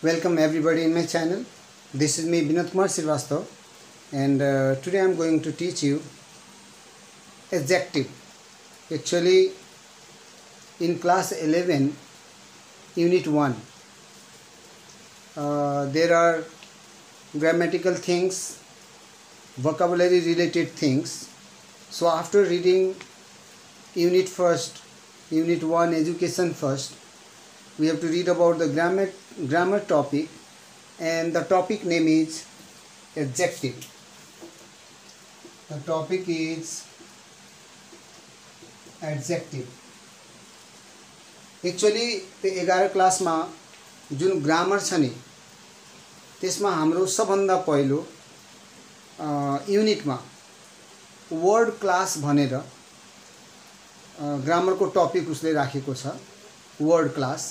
Welcome everybody in my channel. This is me Vinod Kumar Srivastava, and today I am going to teach you adjective. Actually, in class 11 unit 1 there are grammatical things, vocabulary related things. So after reading unit 1 education first, we have to read about the grammar topic, and the topic name is adjective. The topic is adjective. Actually त्यो 11 क्लासमा जुन grammar छ नि त्यसमा हाम्रो सबभन्दा पहिलो युनिटमा word class भनेर ग्रामरको topic उसले राखेको छ, वर्ड क्लास,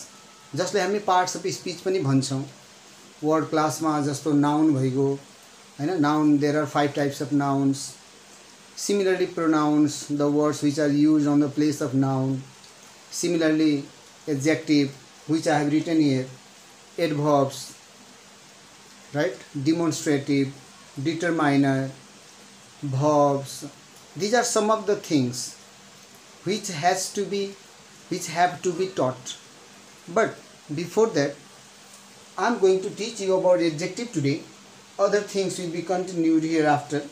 जसले हामी पार्ट्स अफ स्पीच पनि भन्छौं। वर्ड क्लासमा जस्तो नाउन भइगयो हैन, noun there are 5 types of nouns. Similarly, pronouns, the words which are used on the place of noun. Similarly, adjective, which I have written here, adverbs, right? Demonstrative, determiner, verbs. These are some of the things which have to be taught. But before that, I am going to teach you about adjective today. Other things will be continued hereafter.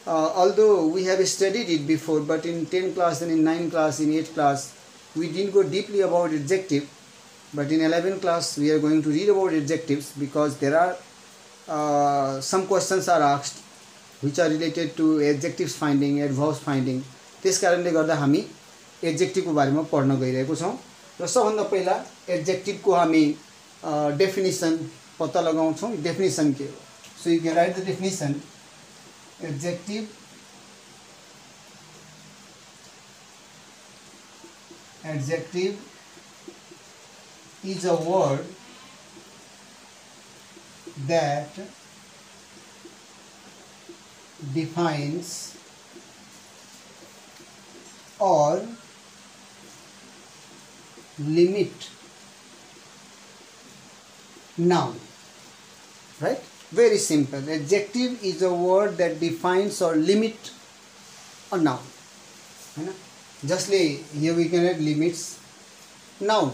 Although we have studied it before, but in 10 class and in 9 class, in 8 class, we didn't go deeply about adjective. But in 11 class, we are going to read about adjectives, because there are some questions are asked which are related to adjectives finding, adverbs finding. त्यस कारणले गर्दा हामी adjective को बारेमा पढ्न गइरहेको छौं। र सबभन्दा पहिला एडजेक्टिभ को हामी डेफिनेसन पत्ता लगाउँछौं। डेफिनेसन के हो? So you can write the definition. Adjective is a word that defines or limit noun. Right? Very simple. Adjective is a word that defines or limit a noun. हैन, जसले here we can add limits noun.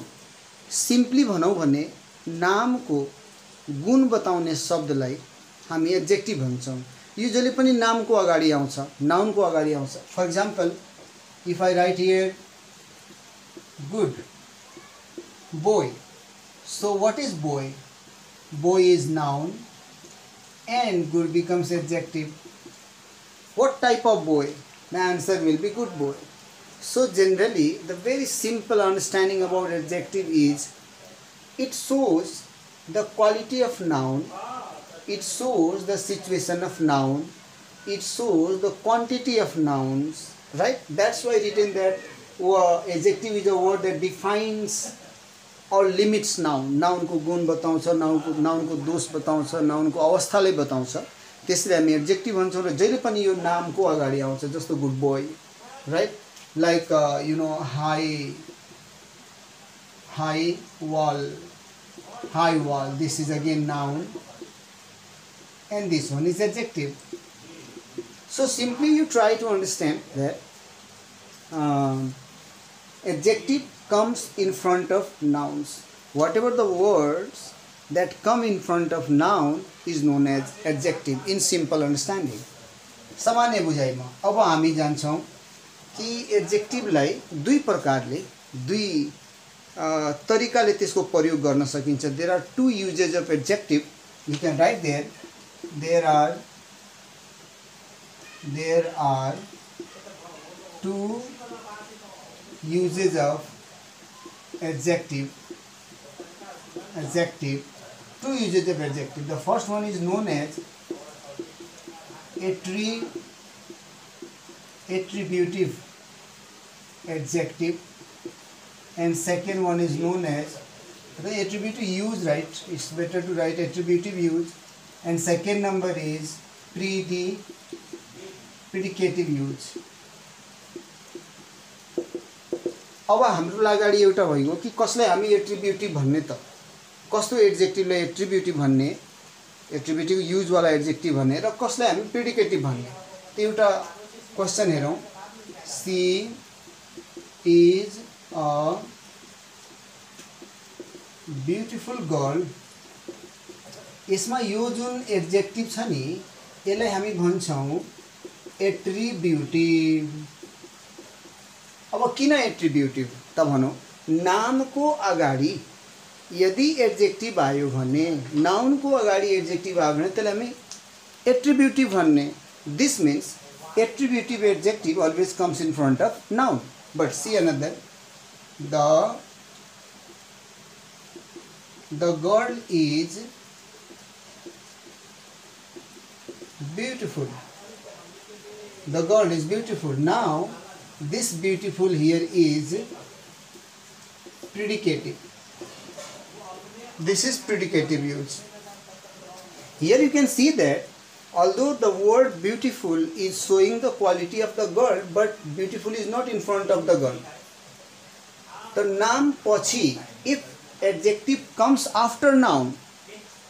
Simply भनौं भने नामको गुण बताउने शब्दलाई हामी adjective भन्छौं। Usually पनि नामको अगाडि आउँछ, नाउनको अगाडि आउँछ। For example, if I write here good boy, so what is boy? Boy is noun and good becomes adjective. What type of boy? The answer will be good boy. So generally, the very simple understanding about adjective is it shows the quality of noun, it shows the situation of noun, it shows the quantity of nouns, right? That's why written that adjective is a word that defines or limits noun. Noun को गुण बताउँछ, noun को दोष बताउँछ, noun को अवस्थाले बताउँछ। त्यसले हामी adjective भन्छौं। र जहिले पनि यो नामको अगाडि आउँछ, जस्तो good boy, right? Like you know high wall, this is again noun, and this one is adjective. So simply you try to understand that adjective comes in front of nouns. Whatever the words that come in front of noun is known as adjective in simple understanding. सामान्य बुझाइमा अब हामी जान्छौं कि एडजेक्टिभलाई दुई प्रकारले, दुई तरिकाले त्यसको प्रयोग गर्न सकिन्छ। There are two uses of adjective. You can write there. There are two uses of adjective. Two uses of adjective. The first one is known as attributive adjective, and second one is known as the attributive use, right? It's better to write attributive use, and second number is predicative use. अब हाम्रो लागि एउटा भयो कि कसलाई हामी attributive भन्ने त कस्तो एड्जेक्टिभलाई एट्रिब्युटिभ भन्ने, एट्रिब्युटिभ युजवाला एड्जेक्टिभ भन्ने र कसलाई हामी प्रिडिकेटिभ भन्ने, त्यो एउटा क्वेसन हेरौँ। सी इज अ ब्युटिफुल गर्ल, यसमा यो जुन एड्जेक्टिभ छ नि यसलाई हामी भन्छौँ एट्रिब्युटिभ। अब किन एट्रिब्युटिभ त भनौँ, नामको अगाडि यदि एड्जेक्टिभ आयो भने, नाउनको अगाडि एड्जेक्टिभ आयो भने त्यसलाई हामी एट्रिब्युटिभ भन्ने। This means attributive adjective always comes in front of noun. But see another, the girl is beautiful. The girl is beautiful. Now this beautiful here is predicative. This is predicative use. Here you can see that although the word beautiful is showing the quality of the girl, but beautiful is not in front of the girl. The noun पछि if adjective comes after noun,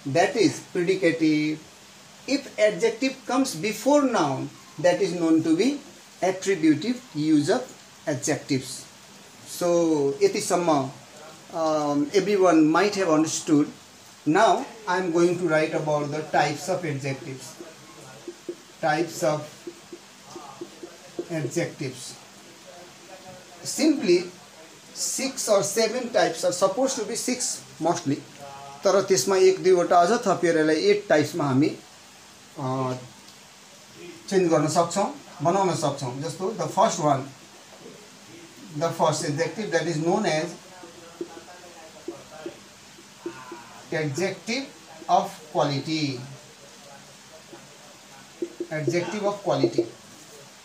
that is predicative. If adjective comes before noun, that is known to be attributive use of adjectives. So yatishamma everyone might have understood. Now I am going to write about the types of adjectives. Types of adjectives. Simply 6 or 7 types are supposed to be 6 mostly. तर त्यसमा एक दुईवटा अझ थपेर यसलाई 8 टाइप्समा हामी change गर्न सक्छौं, बनाउन सक्छौं। जस्तो the first one, the first adjective that is known as adjective of quality. Adjective of quality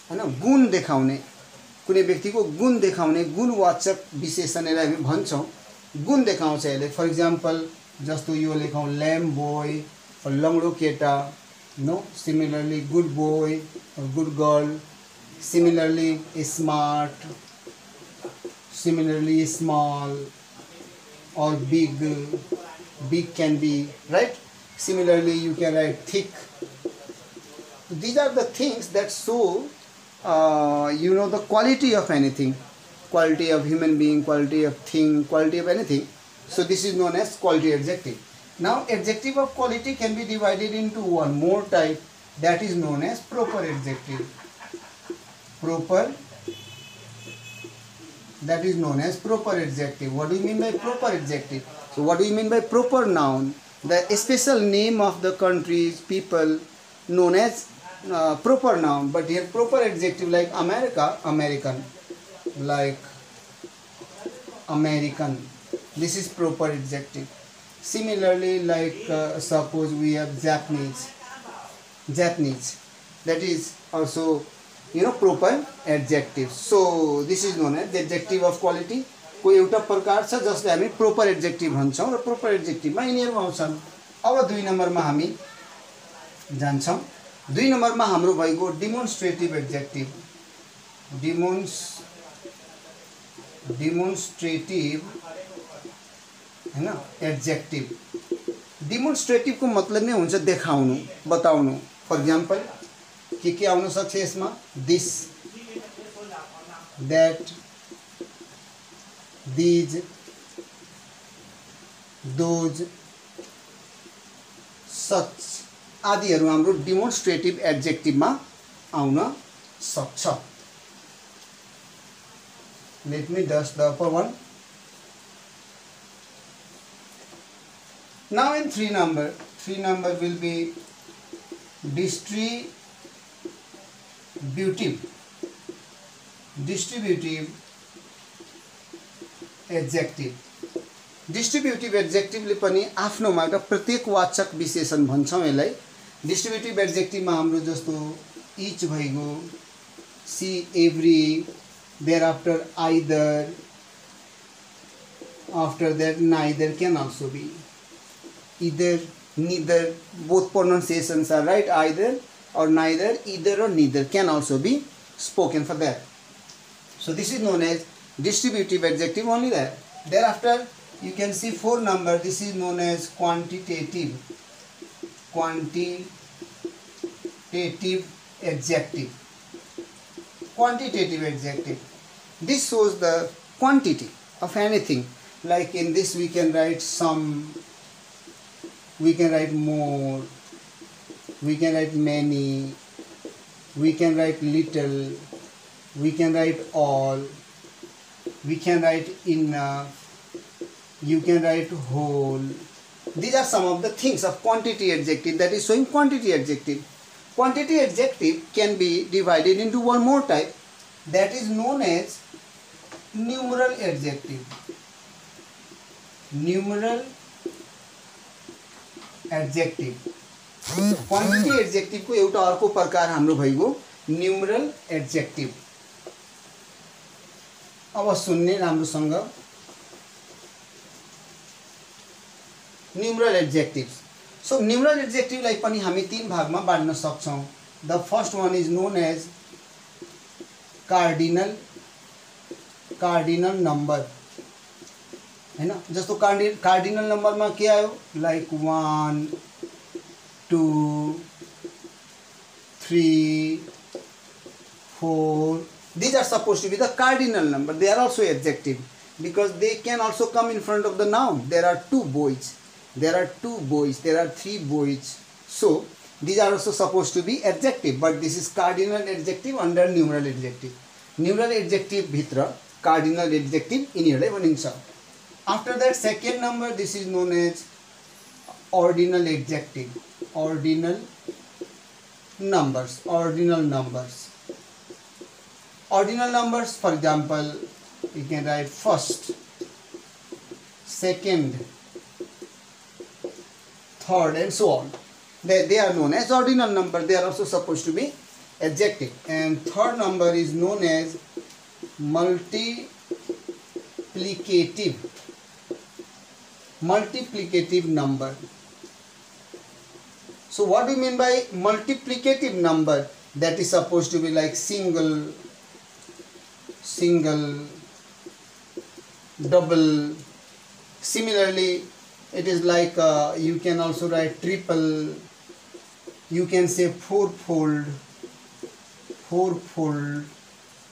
हैन, गुण देखाउने, कुनै व्यक्तिको गुण देखाउने गुणवाचक विशेषणलाई हामी भन्छौं। गुण देखाउँछ यसले। फर एक्जाम्पल जस्तो यो लेखौं ल्याम्ब बोय or लंगडो केटा, no, similarly good boy or good girl, similarly smart, similarly small or big, big can be, right? Similarly you can write thick. These are the things that show the quality of anything, quality of human being, quality of thing, quality of anything. So this is known as quality adjective. Now adjective of quality can be divided into one more type, that is known as proper adjective. Proper, that is known as proper adjective. What do you mean by proper adjective? So what do you mean by proper noun? The special name of the countries, people known as proper noun. But here proper adjective like America, American, like American, this is proper adjective. Similarly, like suppose we have Japanese, Japanese, that is also proper adjective. So this is known as the adjective of quality. कोही एउटा प्रकार छ जसलाई हामी proper adjective भन्छौं र proper adjective मा यिनीहरु आउँछन्। अब 2 नम्बरमा हामी जान्छौं। 2 नम्बरमा हाम्रो भएको demonstrative adjective. Demonstrative हैन एडजेक्टिभ। डेमोन्स्ट्रेटिभ को मतलब नै हुन्छ देखाउनु, बताउनु। फर एक्जाम्पल के आउन सक्छ यसमा? This, that, these, those, such आदिहरु हाम्रो डेमोन्स्ट्रेटिभ एडजेक्टिभमा आउन सक्छ। Let me dust the upper one. Now in 3 number will be distributive adjective. Distributive adjective ले पनि आफ्नोमा एउटा प्रतीकवाचक विशेषण भन्छौं यसलाई। डिस्ट्रिब्युटिभ एडजेक्टिभ मा हाम्रो जस्तो each भइगयो, see, every, thereafter either, after that neither can also be. Either, neither, both pronunciations are right. Either or neither, either or neither can also be spoken for that. So this is known as distributive adjective only there. Thereafter you can see 4 number. This is known as quantitative adjective. Quantitative adjective. This shows the quantity of anything. Like in this we can write some, we can write more, we can write many, we can write little, we can write all, we can write enough, you can write whole. These are some of the things of quantity adjective, that is showing quantity adjective. Quantity adjective can be divided into one more type, that is known as numeral adjective. Numeral adjective. Quantity adjective को एउटा अर्को प्रकार हाम्रो भइगयो numeral adjective. अब सुन्ने राम्रोसँग. Numeral एडजेक्टिभ्स. सो numeral एडजेक्टिभलाई पनि हामी तीन भागमा बाँड्न सक्छौं. The first one is known as cardinal number. हैन, जस्तो कार्डिनल नम्बरमा के आयो, like 1 2 3 4. These are supposed to be the cardinal number. They are also adjective because they can also come in front of the noun. There are 2 boys, there are 2 boys, there are 3 boys. So these are also supposed to be adjective, but this is cardinal adjective under numeral adjective. Numeral adjective भित्र cardinal adjective यिनीहरुलाई भनिन्छ. After that, second number, this is known as ordinal adjective. Ordinal numbers. Ordinal numbers, for example, you can write first, second, third, and so on. They are known as ordinal number. They are also supposed to be adjective. And third number is known as multiplicative number. So what do you mean by multiplicative number? That is supposed to be like single, double. Similarly, it is like you can also write triple. You can say fourfold,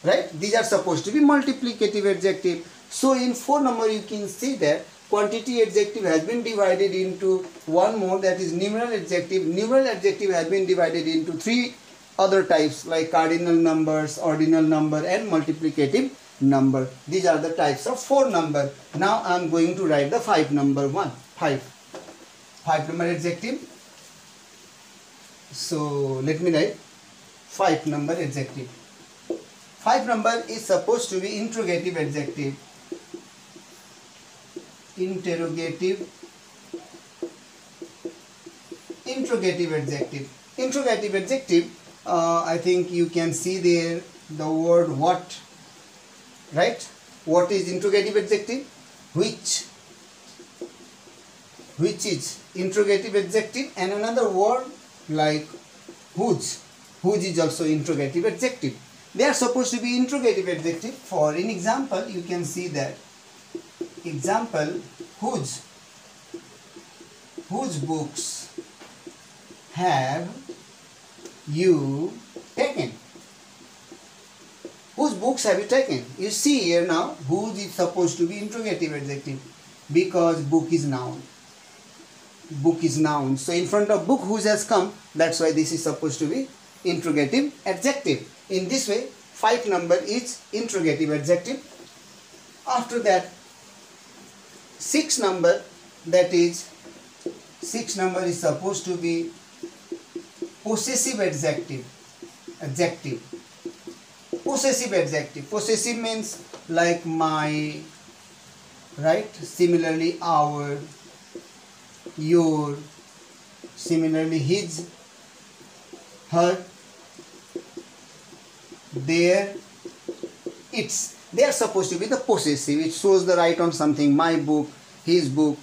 right? These are supposed to be multiplicative adjective. So in 4 number you can see that quantity adjective has been divided into one more, that is numeral adjective. Numeral adjective has been divided into 3 other types like cardinal numbers, ordinal number, and multiplicative number. These are the types of 4 number. Now I am going to write the 5 number one. 5 number adjective. So let me write 5 number adjective. 5 number is supposed to be interrogative adjective. Interrogative adjective. I think you can see there the word what, right? What is interrogative adjective? Which is interrogative adjective, and another word like whose is also interrogative adjective. They are supposed to be interrogative adjective. For in example, you can see that example, whose books have you taken? Whose books have you taken? You see here now, whose is supposed to be interrogative adjective because book is noun. So in front of book, whose has come. That's why this is supposed to be interrogative adjective. In this way, 5 number is interrogative adjective. After that, 6 number, that is 6 number is supposed to be possessive adjective. Possessive means like my, right? Similarly our, your, similarly his, her, their, its. They are supposed to be the possessive. It shows the right on something. My book, his book,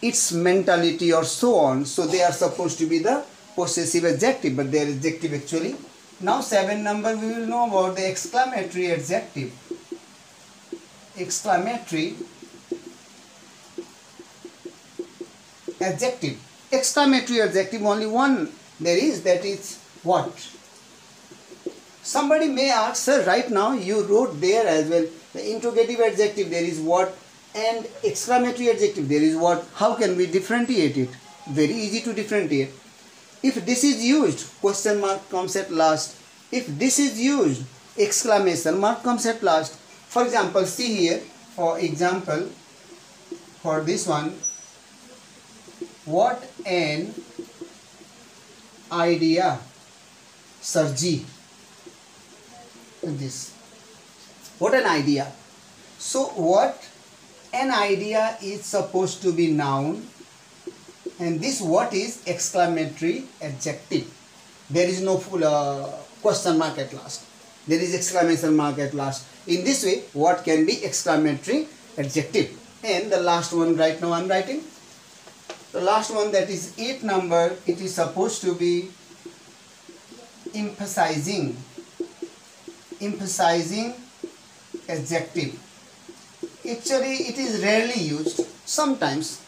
its mentality, or so on. So they are supposed to be the possessive adjective, but they are adjective actually. Now 7 number, we will know about the exclamatory adjective. Exclamatory adjective, exclamatory adjective, only one there is, that is what? Somebody may ask, sir, right now you wrote there as well, the interrogative adjective there is what, and exclamatory adjective there is what. How can we differentiate it? Very easy to differentiate. If this is used, question mark comes at last. If this is used, exclamation mark comes at last. For example, see here, for example, for this one, what an idea, Sarji. This, what an idea. So what an idea is supposed to be noun, and this what is exclamatory adjective. There is no full question mark at last, there is exclamation mark at last. In this way, what can be exclamatory adjective. And the last one right now I am writing, the last one, that is 8 number, it is supposed to be emphasizing adjective. Actually it is rarely used, sometimes.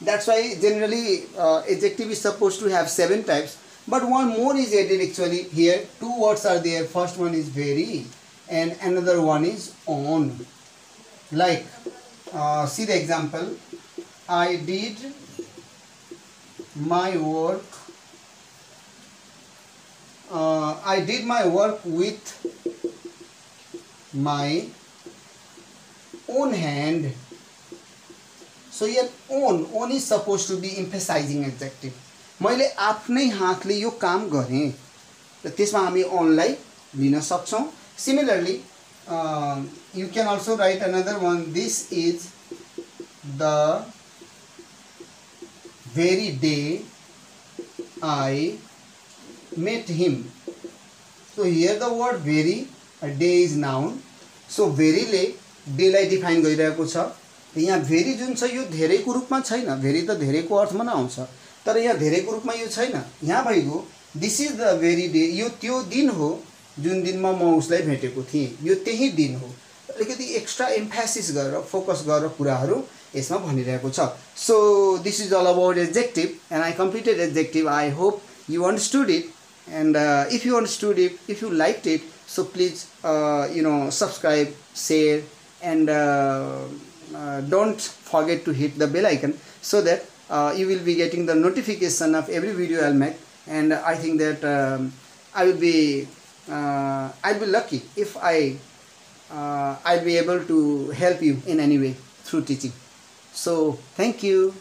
That's why generally adjective is supposed to have 7 types, but one more is added actually here. 2 words are there. First one is very and another one is on. Like see the example, I did my work with my own hand. So here own is supposed to be emphasizing adjective. मैले आफ्नै हातले यो काम गरेँ र त्यसमा हामी ओनलाई लिन सक्छौं. Similarly, you can also write another one. This is the very day I met him. So here the word very, a day is noun. So very ले day लाई define गरिरहेको छ. यहाँ very जुन छ यो धेरैको रूपमा छैन. very त धेरैको अर्थमा नै आउँछ, तर यहाँ धेरैको रूपमा यो छैन. यहाँ भएको this is the very day, यो त्यो दिन हो जुन दिनमा म उसलाई भेटेको थिएँ, यो त्यही दिन हो. अलिकति एक्स्ट्रा एम्फेसिस गरेर फोकस गरेर कुराहरू यसमा भनिरहेको छ. So this is all about adjective, and I completed adjective. I hope you understood it, and if you understood it, if you liked it, so please subscribe, share, and don't forget to hit the bell icon, so that you will be getting the notification of every video I'll make. And I think that I'll be lucky if I'll be able to help you in any way through teaching. So thank you.